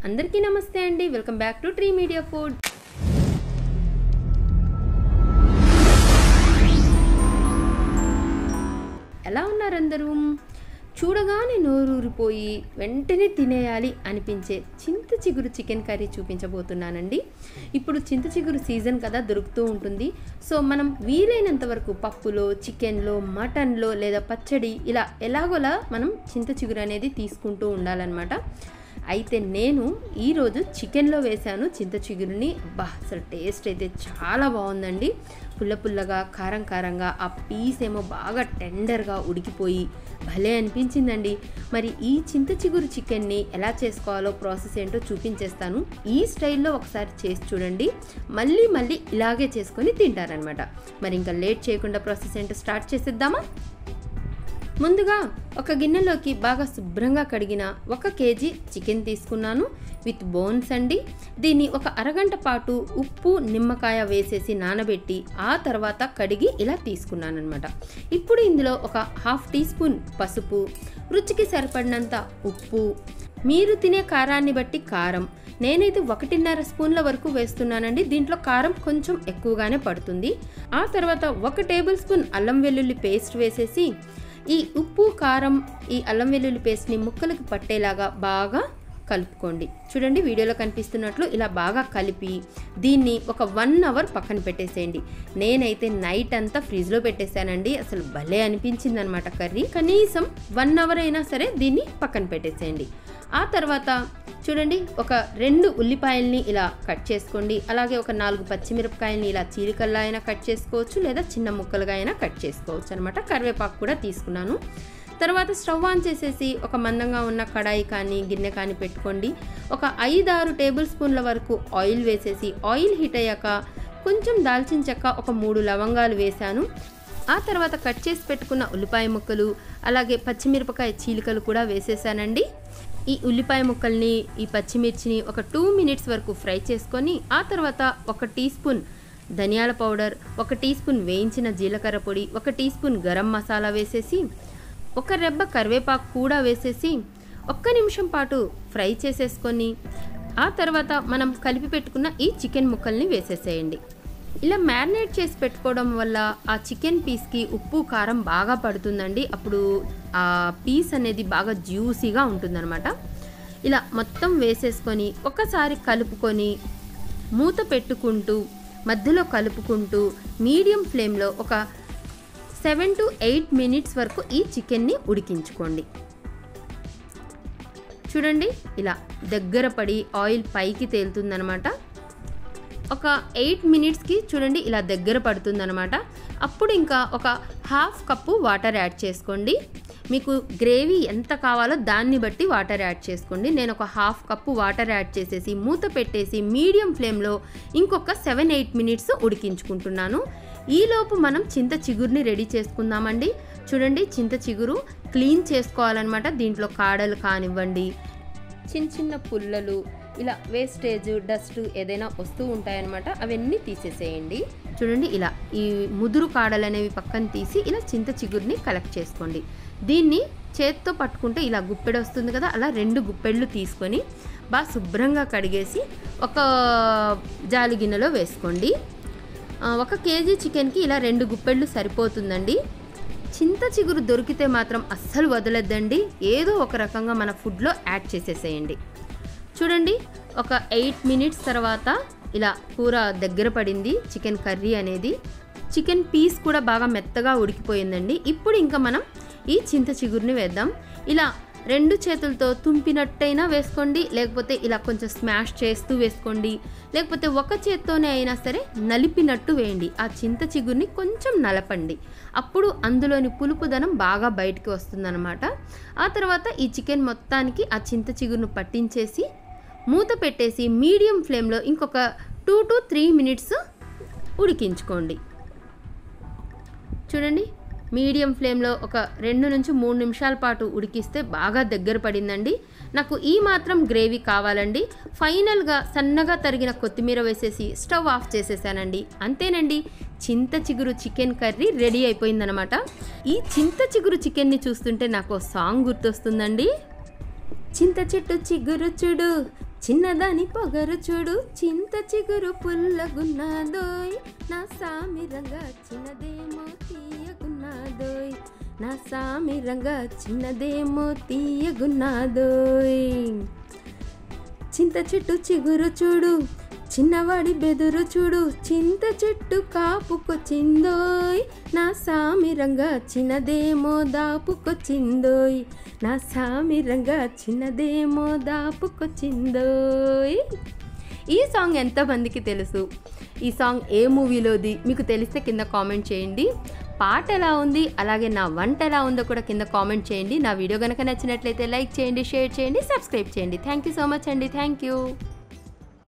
అందరికీ నమస్తే అండి. Welcome back to tree media food. ఎలా ఉన్నారు అందరూ? చూడగానే నోరూరిపోయి వెంటనే తినేయాలి అనిపించే చింత చిగురు చికెన్ కర్రీ చూపించబోతున్నానండి. ఇప్పుడు చింత చిగురు సీజన్ కదా, దొరుకుతూ ఉంటుంది. సో మనం వీలైనంత వరకు పప్పులో, చికెన్లో, మటన్లో లేదా పచ్చడి ఇలా ఎలాగోలా మనం చింత చిగురు అనేది తీసుకుంటూ ఉండాలన్నమాట. అయితే నేను ఈరోజు చికెన్లో వేశాను చింత చిగురుని. అసలు టేస్ట్ అయితే చాలా బాగుందండి. పుల్ల పుల్లగా, కారం కారంగా, ఆ పీస్ ఏమో బాగా టెండర్గా ఉడికిపోయి భలే అనిపించిందండి. మరి ఈ చింత చిగురు చికెన్ని ఎలా చేసుకోవాలో ప్రాసెస్ ఏంటో చూపించేస్తాను. ఈ స్టైల్లో ఒకసారి చేసి చూడండి, మళ్ళీ మళ్ళీ ఇలాగే చేసుకొని తింటారనమాట. మరి ఇంకా లేట్ చేయకుండా ప్రాసెస్ ఏంటో స్టార్ట్ చేసేద్దామా? ముందుగా ఒక గిన్నెలోకి బాగా శుభ్రంగా కడిగిన 1 కేజీ చికెన్ తీసుకున్నాను విత్ బోన్స్ అండి. దీన్ని ఒక అరగంట పాటు ఉప్పు, నిమ్మకాయ వేసేసి నానబెట్టి ఆ తర్వాత కడిగి ఇలా తీసుకున్నాను అనమాట. ఇప్పుడు ఇందులో ఒక 1/2 టీ స్పూన్ పసుపు, రుచికి సరిపడినంత ఉప్పు, మీరు తినే కారాన్ని బట్టి కారం, నేనైతే 1.5 స్పూన్ల వరకు వేస్తున్నానండి. దీంట్లో కారం కొంచెం ఎక్కువగానే పడుతుంది. ఆ తర్వాత 1 టేబుల్ స్పూన్ అల్లం వెల్లుల్లి పేస్ట్ వేసేసి ఈ ఉప్పు, కారం, ఈ అల్లం వెల్లుల్లి పేస్ట్ని ముక్కలకు పట్టేలాగా బాగా కలుపుకోండి. చూడండి, వీడియోలో కనిపిస్తున్నట్లు ఇలా బాగా కలిపి దీన్ని ఒక 1 అవర్ పక్కన పెట్టేసేయండి. నేనైతే నైట్ అంతా ఫ్రిడ్జ్లో పెట్టేశానండి. అసలు భలే అనిపించింది అనమాట కర్రీ. కనీసం 1 అవర్ అయినా సరే దీన్ని పక్కన పెట్టేసేయండి. ఆ తర్వాత చూడండి, ఒక 2 ఉల్లిపాయల్ని ఇలా కట్ చేసుకోండి. అలాగే ఒక 4 పచ్చిమిరపకాయలని ఇలా చీలికల్లా అయినా కట్ చేసుకోవచ్చు, లేదా చిన్న ముక్కలుగా అయినా కట్ చేసుకోవచ్చు అనమాట. కరివేపాకు కూడా తీసుకున్నాను. తర్వాత స్టవ్ ఆన్ చేసేసి ఒక మందంగా ఉన్న కడాయి కానీ గిన్నె కానీ పెట్టుకోండి. ఒక 5-6 టేబుల్ స్పూన్ల వరకు ఆయిల్ వేసేసి ఆయిల్ హీట్ అయ్యాక కొంచెం దాల్చిన చెక్క, ఒక 3 లవంగాలు వేశాను. ఆ తర్వాత కట్ చేసి పెట్టుకున్న ఉల్లిపాయ ముక్కలు, అలాగే పచ్చిమిరపకాయ చీలికలు కూడా వేసేసానండి. ఈ ఉల్లిపాయ ముక్కల్ని, ఈ పచ్చిమిర్చిని ఒక 2 మినిట్స్ వరకు ఫ్రై చేసుకొని ఆ తర్వాత 1 టీ స్పూన్ ధనియాల పౌడర్, 1 టీ స్పూన్ వేయించిన జీలకర్ర పొడి, 1 టీ స్పూన్ గరం మసాలా వేసేసి 1 రెబ్బ కరివేపాకు కూడా వేసేసి 1 నిమిషం పాటు ఫ్రై చేసేసుకొని ఆ తర్వాత మనం కలిపి పెట్టుకున్న ఈ చికెన్ ముక్కల్ని వేసేసేయండి. ఇలా మ్యారినేట్ చేసి పెట్టుకోవడం వల్ల ఆ చికెన్ పీస్కి ఉప్పు, కారం బాగా పడుతుందండి. అప్పుడు ఆ పీస్ అనేది బాగా జ్యూసీగా ఉంటుందన్నమాట. ఇలా మొత్తం వేసేసుకొని ఒకసారి కలుపుకొని మూత పెట్టుకుంటూ మధ్యలో కలుపుకుంటూ మీడియం ఫ్లేమ్లో ఒక 7 to 8 మినిట్స్ వరకు ఈ చికెన్ని ఉడికించుకోండి. చూడండి, ఇలా దగ్గర పడి ఆయిల్ పైకి తేలుతుందనమాట. ఒక 8 మినిట్స్కి చూడండి ఇలా దగ్గర పడుతుందనమాట. అప్పుడు ఇంకా ఒక 1/2 కప్పు వాటర్ యాడ్ చేసుకోండి. మీకు గ్రేవీ ఎంత కావాలో దాన్ని బట్టి వాటర్ యాడ్ చేసుకోండి. నేను ఒక 1/2 కప్పు వాటర్ యాడ్ చేసేసి మూత పెట్టేసి మీడియం ఫ్లేమ్లో ఇంకొక 7-8 మినిట్స్ ఉడికించుకుంటున్నాను. ఈలోపు మనం చింత చిగురుని రెడీ చేసుకుందామండి. చూడండి, చింత చిగురు క్లీన్ చేసుకోవాలన్నమాట. దీంట్లో కాడలు కానివ్వండి, చిన్న చిన్న పుల్లలు, ఇలా వేస్టేజ్, డస్ట్ ఏదైనా వస్తూ ఉంటాయన్నమాట. అవన్నీ తీసేసేయండి. చూడండి, ఇలా ఈ ముదురు కాడలు అనేవి పక్కన తీసి ఇలా చింత చిగురుని కలెక్ట్ చేసుకోండి. దీన్ని చేత్తో పట్టుకుంటే ఇలా గుప్పెడు వస్తుంది కదా, అలా 2 గుప్పెళ్ళు తీసుకొని బాగా శుభ్రంగా కడిగేసి ఒక జాలి గిన్నెలో వేసుకోండి. 1 కేజీ చికెన్కి ఇలా 2 గుప్పెళ్ళు సరిపోతుందండి. చింత చిగురు దొరికితే మాత్రం అస్సలు వదలొద్దండి. ఏదో ఒక రకంగా మన ఫుడ్లో యాడ్ చేసేసేయండి. చూడండి, ఒక 8 మినిట్స్ తర్వాత ఇలా కూర దగ్గర పడింది. చికెన్ కర్రీ అనేది, చికెన్ పీస్ కూడా బాగా మెత్తగా ఉడికిపోయిందండి. ఇప్పుడు ఇంకా మనం ఈ చింత చిగురుని వేద్దాం. ఇలా 2 చేతులతో తుంపినట్టయినా వేసుకోండి, లేకపోతే ఇలా కొంచెం స్మాష్ చేస్తూ వేసుకోండి, లేకపోతే 1 చేత్తోనే అయినా సరే నలిపినట్టు వేయండి. ఆ చింత చిగురుని కొంచెం నలపండి, అప్పుడు అందులోని పులుపుదనం బాగా బయటికి వస్తుందన్నమాట. ఆ తర్వాత ఈ చికెన్ మొత్తానికి ఆ చింత చిగురును పట్టించేసి మూత పెట్టేసి మీడియం ఫ్లేమ్లో ఇంకొక 2 to 3 మినిట్స్ ఉడికించుకోండి. చూడండి, మీడియం ఫ్లేమ్లో ఒక 2 నుంచి 3 నిమిషాల పాటు ఉడికిస్తే బాగా దగ్గర పడిందండి. నాకు ఈ మాత్రం గ్రేవీ కావాలండి. ఫైనల్గా సన్నగా తరిగిన కొత్తిమీర వేసేసి స్టవ్ ఆఫ్ చేసేసానండి. అంతేనండి, చింత చిగురు చికెన్ కర్రీ రెడీ అయిపోయిందనమాట. ఈ చింత చిగురు చికెన్ని చూస్తుంటే నాకు సాంగ్ గుర్తొస్తుందండి. చింత చెట్టు చిగురు చూడు, చిన్నదాని పొగరు చూడు చింత చిగురు పుల్లగున్నాదోయ్ నా సామిరంగా చిన్నదేమో తీయగున్నాదోయ్ నా సామిరంగా చిన్నదేమో తీయగున్నాదోయ్ చింత చెట్టు చిగురు చూడు చిన్నవాడి బెదురు చూడు చింత చెట్టు కాపుకొచ్చిందోయ్ నా సామిరంగా చిన్నదేమో దాపుకొచ్చిందోయ్ నా సామిరంగా చిన్నదేమో దాపుకొచ్చిందోయ్. ఈ సాంగ్ ఎంతమందికి తెలుసు? ఈ సాంగ్ ఏ మూవీలోది మీకు తెలిస్తే కింద కామెంట్ చేయండి. పాట ఎలా ఉంది, అలాగే నా వంట ఎలా ఉందో కూడా కింద కామెంట్ చేయండి. నా వీడియో కనుక నచ్చినట్లయితే లైక్ చేయండి, షేర్ చేయండి, సబ్స్క్రైబ్ చేయండి. థ్యాంక్ యూ సో మచ్ అండి. Thank you.